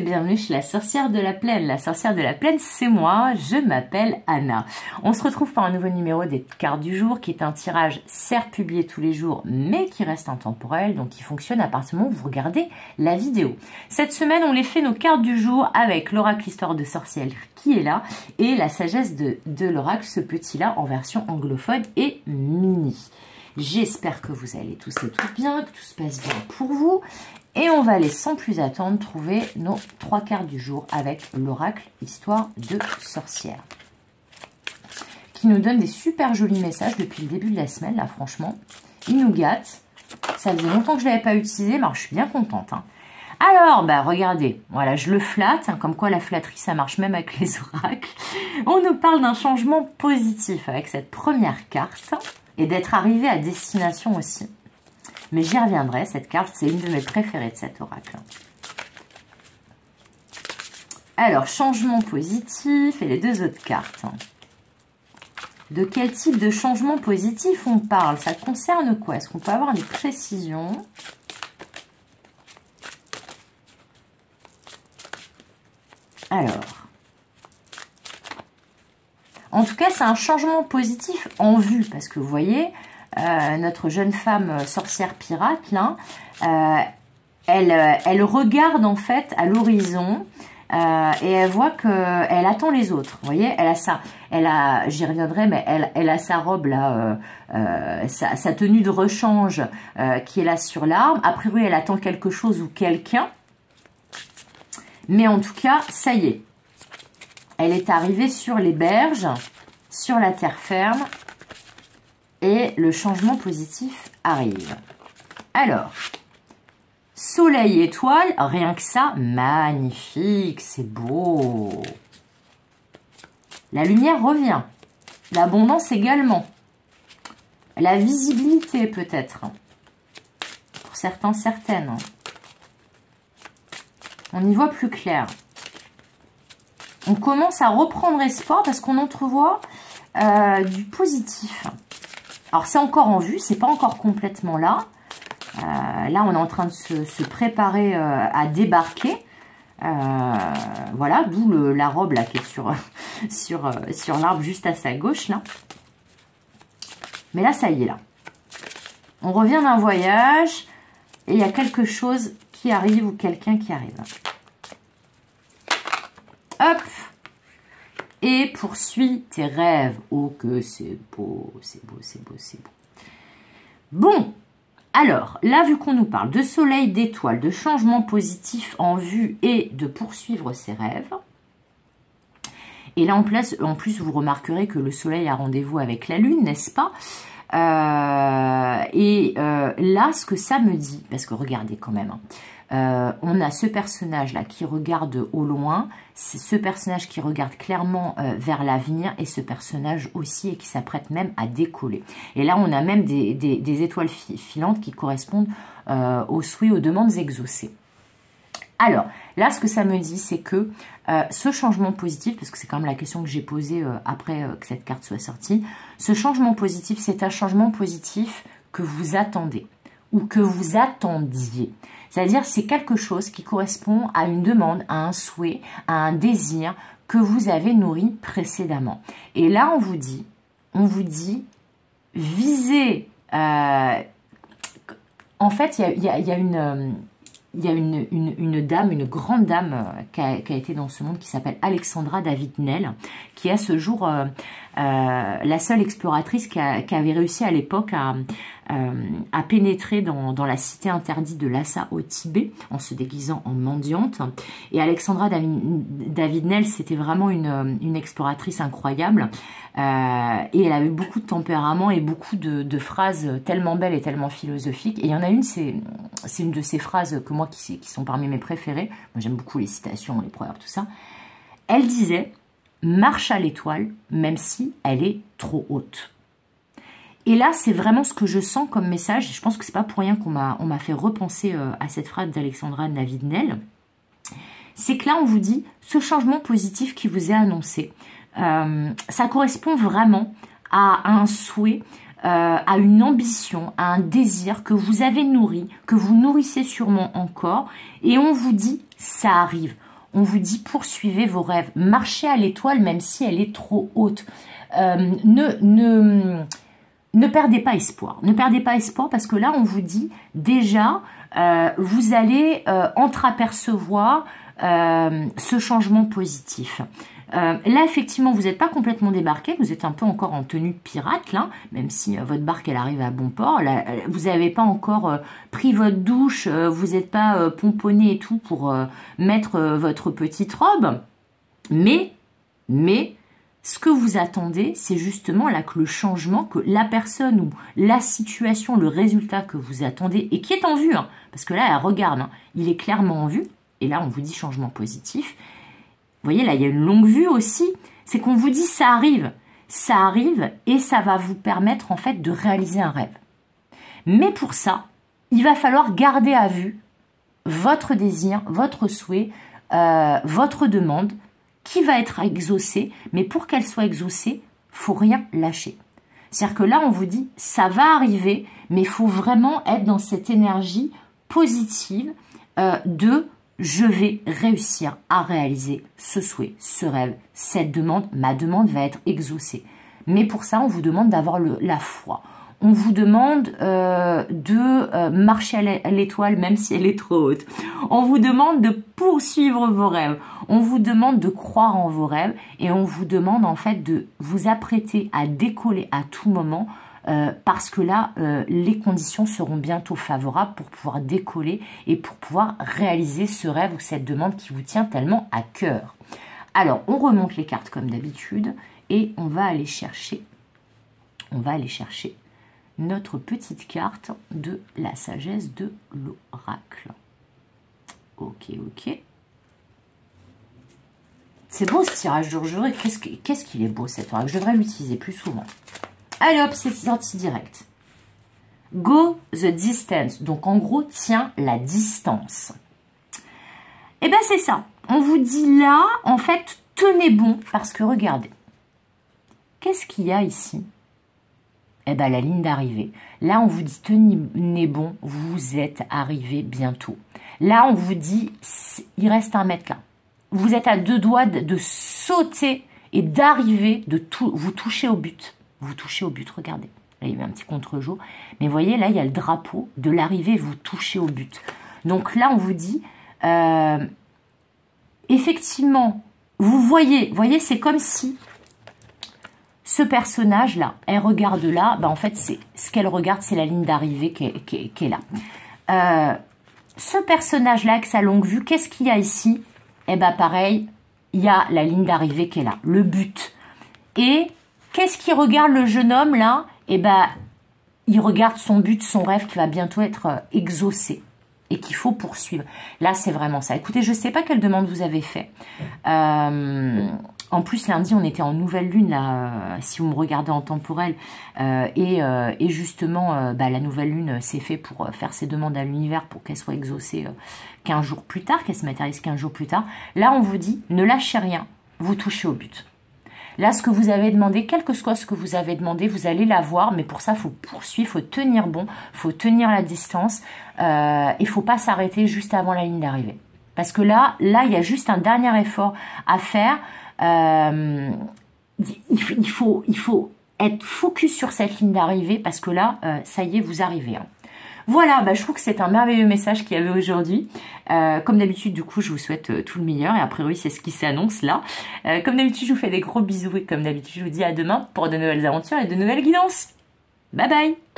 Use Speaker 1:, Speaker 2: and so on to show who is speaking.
Speaker 1: bienvenue chez la sorcière de la plaine. La sorcière de la plaine, c'est moi, je m'appelle Anna. On se retrouve pour un nouveau numéro des cartes du jour qui est un tirage certes publié tous les jours mais qui reste intemporel, donc qui fonctionne à partir du moment où vous regardez la vidéo. Cette semaine, on les fait nos cartes du jour avec l'oracle histoire de sorcière qui est là et la sagesse de l'oracle, ce petit-là en version anglophone et mini. J'espère que vous allez tous et toutes bien, que tout se passe bien pour vous. Et on va aller sans plus attendre trouver nos 3 cartes du jour avec l'oracle histoire de sorcière. Qui nous donne des super jolis messages depuis le début de la semaine, là franchement. Il nous gâte. Ça faisait longtemps que je ne l'avais pas utilisé, mais alors, je suis bien contente. Hein. Alors, bah regardez, voilà, je le flatte, hein, comme quoi la flatterie, ça marche même avec les oracles. On nous parle d'un changement positif avec cette première carte et d'être arrivé à destination aussi. Mais j'y reviendrai, cette carte, c'est une de mes préférées de cet oracle. Alors, changement positif et les 2 autres cartes. De quel type de changement positif on parle? Ça concerne quoi? Est-ce qu'on peut avoir des précisions? Alors, en tout cas, c'est un changement positif en vue, parce que vous voyez... notre jeune femme sorcière pirate, là, elle regarde en fait à l'horizon et elle voit qu'elle attend les autres. Vous voyez, j'y reviendrai, mais elle a sa robe là, sa tenue de rechange qui est là sur l'arbre. A priori, elle attend quelque chose ou quelqu'un. Mais en tout cas, ça y est. Elle est arrivée sur les berges, sur la terre ferme. Et le changement positif arrive. Alors, soleil étoile, rien que ça, magnifique, c'est beau. La lumière revient. L'abondance également. La visibilité peut-être. Pour certains, certaines. On y voit plus clair. On commence à reprendre espoir parce qu'on entrevoit du positif. Alors, c'est encore en vue, c'est pas encore complètement là. Là, on est en train de se préparer à débarquer. Voilà, d'où la robe là qui est sur l'arbre juste à sa gauche, là. Mais là, ça y est, là. On revient d'un voyage et il y a quelque chose qui arrive ou quelqu'un qui arrive. Hop! Et poursuis tes rêves. Oh, que c'est beau, c'est beau, c'est beau, c'est beau. Bon, alors, là, vu qu'on nous parle de soleil, d'étoiles, de changement positif en vue et de poursuivre ses rêves, et là, en plus, vous remarquerez que le soleil a rendez-vous avec la lune, n'est-ce pas? Là, ce que ça me dit, parce que regardez quand même, on a ce personnage-là qui regarde au loin, c'est ce personnage qui regarde clairement vers l'avenir et ce personnage aussi et qui s'apprête même à décoller. Et là, on a même des étoiles filantes qui correspondent aux souhaits, aux demandes exaucées. Alors, là, ce que ça me dit, c'est que ce changement positif, parce que c'est quand même la question que j'ai posée après que cette carte soit sortie, ce changement positif, c'est un changement positif que vous attendez ou que vous attendiez. C'est-à-dire, c'est quelque chose qui correspond à une demande, à un souhait, à un désir que vous avez nourri précédemment. Et là, on vous dit, visez. En fait, il y a une dame, une grande dame qui a été dans ce monde qui s'appelle Alexandra David-Nel, qui est à ce jour la seule exploratrice qui avait réussi à l'époque à pénétrer dans la cité interdite de Lhasa au Tibet en se déguisant en mendiante. Et Alexandra David-Nel, c'était vraiment une exploratrice incroyable. Et elle avait beaucoup de tempérament et beaucoup de phrases tellement belles et tellement philosophiques. Et il y en a une, c'est une de ces phrases que moi qui sont parmi mes préférées. Moi, j'aime beaucoup les citations, les proverbes, tout ça. Elle disait « Marche à l'étoile, même si elle est trop haute ». Et là, c'est vraiment ce que je sens comme message. Et je pense que c'est pas pour rien qu'on m'a fait repenser à cette phrase d'Alexandra David-Nel. C'est que là, on vous dit, ce changement positif qui vous est annoncé, ça correspond vraiment à un souhait, à une ambition, à un désir que vous avez nourri, que vous nourrissez sûrement encore. Et on vous dit, ça arrive. on vous dit poursuivez vos rêves. Marchez à l'étoile même si elle est trop haute. Ne perdez pas espoir. Ne perdez pas espoir parce que là, on vous dit déjà, vous allez entreapercevoir ce changement positif. Là, effectivement, vous n'êtes pas complètement débarqué, vous êtes un peu encore en tenue de pirate, là, même si votre barque, elle arrive à bon port. Là, vous n'avez pas encore pris votre douche, vous n'êtes pas pomponné et tout pour mettre votre petite robe. Mais, ce que vous attendez, c'est justement là que le changement, que la personne ou la situation, le résultat que vous attendez, et qui est en vue, hein, parce que là, elle regarde, hein, il est clairement en vue, et là, on vous dit changement positif. Vous voyez, là, il y a une longue vue aussi. C'est qu'on vous dit ça arrive et ça va vous permettre en fait de réaliser un rêve. Mais pour ça, il va falloir garder à vue votre désir, votre souhait, votre demande qui va être exaucée. Mais pour qu'elle soit exaucée, faut rien lâcher. C'est-à-dire que là, on vous dit ça va arriver, mais il faut vraiment être dans cette énergie positive de je vais réussir à réaliser ce souhait, ce rêve, cette demande. Ma demande va être exaucée. Mais pour ça, on vous demande d'avoir la foi. On vous demande de marcher à l'étoile même si elle est trop haute. On vous demande de poursuivre vos rêves. On vous demande de croire en vos rêves. Et on vous demande en fait de vous apprêter à décoller à tout moment. Parce que là, les conditions seront bientôt favorables pour pouvoir décoller et pour pouvoir réaliser ce rêve ou cette demande qui vous tient tellement à cœur. Alors, on remonte les cartes comme d'habitude et on va aller chercher notre petite carte de la sagesse de l'oracle. Ok. C'est beau ce tirage d'aujourd'hui. Qu'est-ce qu'il est beau cet oracle. Je devrais l'utiliser plus souvent. Allez hop, c'est sorti direct. Go the distance. Donc en gros, tiens la distance. Et bien c'est ça. On vous dit là, en fait, tenez bon. Parce que regardez. Qu'est-ce qu'il y a ici? Eh bien la ligne d'arrivée. Là, on vous dit tenez bon. Vous êtes arrivé bientôt. Là, on vous dit, il reste 1 mètre là. Vous êtes à 2 doigts de sauter et d'arriver, vous toucher au but. Vous touchez au but, regardez. Là, il y a eu un petit contre-jour. Mais vous voyez, là, il y a le drapeau de l'arrivée, vous touchez au but. Donc là, on vous dit, effectivement, vous voyez, c'est comme si ce personnage-là, elle regarde là, en fait, ce qu'elle regarde, c'est la ligne d'arrivée qui est là. Ce personnage-là, avec sa longue vue, qu'est-ce qu'il y a ici? Eh bien, pareil, il y a la ligne d'arrivée qui est là, le but. Et qu'est-ce qu'il regarde le jeune homme là? Eh bien, il regarde son but, son rêve qui va bientôt être exaucé et qu'il faut poursuivre. Là, c'est vraiment ça. Écoutez, je ne sais pas quelle demande vous avez fait. En plus, lundi, on était en nouvelle lune, là, si vous me regardez en temporel. Et justement, la nouvelle lune, c'est fait pour faire ses demandes à l'univers pour qu'elle soit exaucée 15 jours plus tard, qu'elle se matérialise 15 jours plus tard. Là, on vous dit, ne lâchez rien, vous touchez au but. Là, ce que vous avez demandé, quel que soit ce que vous avez demandé, vous allez l'avoir. Mais pour ça, il faut poursuivre, il faut tenir bon, il faut tenir la distance. Il ne faut pas s'arrêter juste avant la ligne d'arrivée. Parce que là, il y a juste un dernier effort à faire. Il faut être focus sur cette ligne d'arrivée parce que là, ça y est, vous arrivez. Hein. Voilà, je trouve que c'est un merveilleux message qu'il y avait aujourd'hui. Comme d'habitude, du coup, je vous souhaite tout le meilleur. Et a priori, c'est ce qui s'annonce là. Comme d'habitude, je vous fais des gros bisous. Et comme d'habitude, je vous dis à demain pour de nouvelles aventures et de nouvelles guidances. Bye bye!